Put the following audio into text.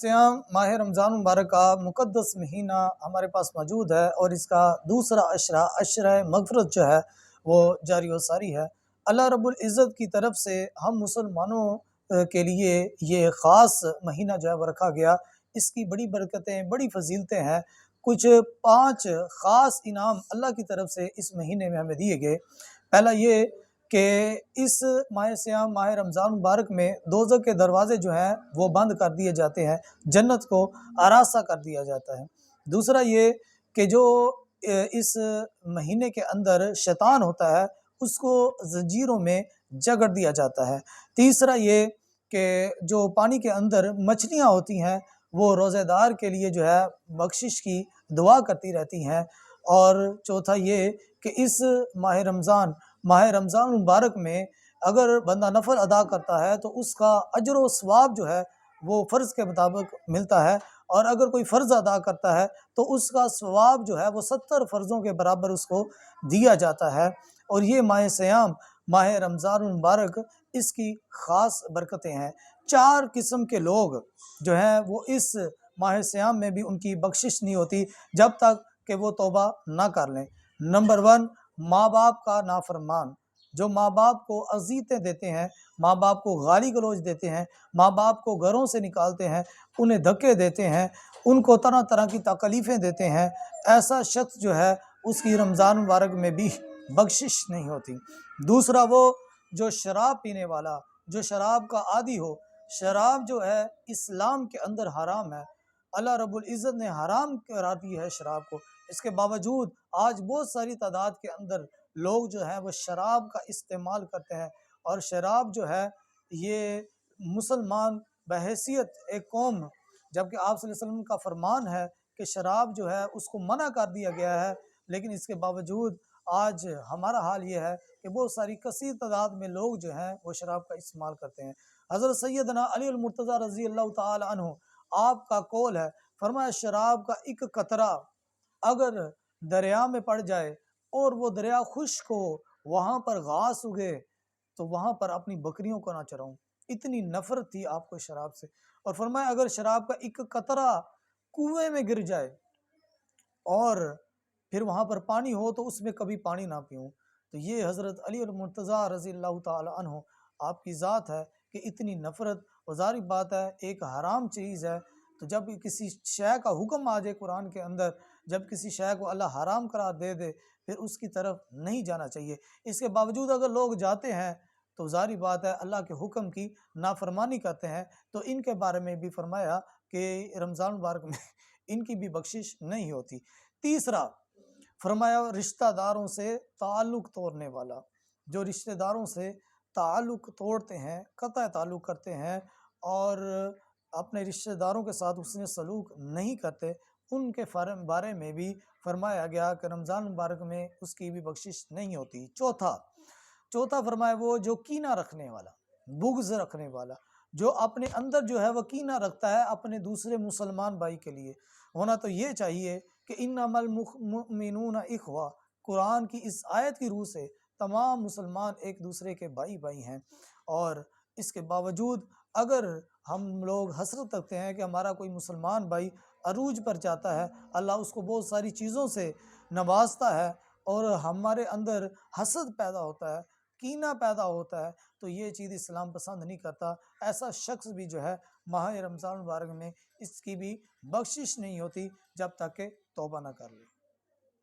SIAM माह रमज़ान मुबारक का मुक़द्दस महीना हमारे पास मौजूद है और इसका दूसरा अशरा मग़फ़िरत जो है वो जारी व सारी है। अल्लाह रब्बुल इज़्ज़त की तरफ से हम मुसलमानों के लिए ये ख़ास महीना जो है वो रखा गया। इसकी बड़ी बरकतें, बड़ी फ़जीलतें हैं। कुछ 5 ख़ास इनाम अल्लाह की तरफ से इस महीने में हमें दिए गए। पहला ये कि इस माह सियाम माह रमज़ान मुबारक में दोज़ख के दरवाज़े जो हैं वो बंद कर दिए जाते हैं, जन्नत को आरास्ता कर दिया जाता है। दूसरा ये कि जो इस महीने के अंदर शैतान होता है उसको ज़ंजीरों में जकड़ दिया जाता है। तीसरा ये कि जो पानी के अंदर मछलियाँ होती हैं वो रोज़ेदार के लिए जो है बख्शिश की दुआ करती रहती हैं। और चौथा ये कि इस माह रमज़ान मुबारक में अगर बंदा नफ़ल अदा करता है तो उसका अजर व सवाब जो है वो फ़र्ज़ के मुताबिक मिलता है, और अगर कोई फ़र्ज़ अदा करता है तो उसका सवाब जो है वो 70 फ़र्ज़ों के बराबर उसको दिया जाता है। और ये माह सियाम माह रमज़ान मुबारक इसकी ख़ास बरकतें हैं। 4 किस्म के लोग जो हैं वो इस माह सियाम में भी उनकी बख्शिश नहीं होती जब तक कि वो तौबा ना कर लें। नंबर 1, माँ बाप का नाफरमान, जो माँ बाप को अज़ियतें देते हैं, माँ बाप को गाली गलौज देते हैं, माँ बाप को घरों से निकालते हैं, उन्हें धक्के देते हैं, उनको तरह तरह की तकलीफ़ें देते हैं, ऐसा शख्स जो है उसकी रमज़ान मुबारक में भी बख्शिश नहीं होती। दूसरा वो जो शराब पीने वाला, जो शराब का आदी हो। शराब जो है इस्लाम के अंदर हराम है, अल्लाह रब्बुल इज़्ज़त ने हराम करार दी है शराब को। इसके बावजूद आज बहुत सारी तादाद के अंदर लोग जो हैं वो शराब का इस्तेमाल करते हैं, और शराब जो है ये मुसलमान बहैसियत एक कौम, जबकि आप सल्लल्लाहु अलैहि वसल्लम का फरमान है कि शराब जो है उसको मना कर दिया गया है, लेकिन इसके बावजूद आज हमारा हाल ये है कि बहुत सारी कसीर तादाद में लोग जो हैं वो शराब का इस्तेमाल करते हैं। हज़रत सैयदना अली अल मुर्तज़ा रज़ी अल्लाह ताला अन्हु आपका कौल है, फरमाया शराब का एक कतरा अगर दरिया में पड़ जाए और वो दरिया खुश्क हो, वहाँ पर घास उगे, तो वहाँ पर अपनी बकरियों को ना चराऊं। इतनी नफरत थी आपको शराब से। और फरमाया अगर शराब का एक कतरा कुएं में गिर जाए और फिर वहाँ पर पानी हो तो उसमें कभी पानी ना पीऊँ। तो ये हज़रत अली अल मुर्तज़ा रज़ी अल्लाह ताला अन्हु आपकी ज़ात है कि इतनी नफ़रत, और ज़ाहिर बात है एक हराम चीज़ है। तो जब किसी शय का हुक्म आ जाए कुरान के अंदर, जब किसी शय को अल्लाह हराम करार दे दे, फिर उसकी तरफ नहीं जाना चाहिए। इसके बावजूद अगर लोग जाते हैं तो ज़ाहिर बात है अल्लाह के हुक्म की नाफरमानी करते हैं। तो इनके बारे में भी फरमाया कि रमज़ान मुबारक में इनकी भी बख्शिश नहीं होती। तीसरा फरमाया रिश्तेदारों से ताल्लुक़ तोड़ने वाला, जो रिश्तेदारों से ताल्लुक़ तोड़ते हैं, क़त्अ ताल्लुक़ करते हैं और अपने रिश्तेदारों के साथ उसने सलूक नहीं करते, उनके बारे में भी फरमाया गया कि रमज़ान मुबारक में उसकी भी बख्शिश नहीं होती। चौथा फरमाया वो जो कीना रखने वाला, बुग़्ज़ रखने वाला, जो अपने अंदर जो है वह कीना रखता है अपने दूसरे मुसलमान भाई के लिए। होना तो ये चाहिए कि इन्नमल मुमिनून इख्वा, कुरान की इस आयत की रूह से तमाम मुसलमान एक दूसरे के भाई भाई हैं। और इसके बावजूद अगर हम लोग हसरत रखते हैं कि हमारा कोई मुसलमान भाई अरूज पर जाता है, अल्लाह उसको बहुत सारी चीज़ों से नवाजता है और हमारे अंदर हसद पैदा होता है, कीना पैदा होता है, तो ये चीज़ इस्लाम पसंद नहीं करता। ऐसा शख्स भी जो है माह रमज़ान मुबारक में इसकी भी बख्शिश नहीं होती जब तक कि तौबा ना कर ले।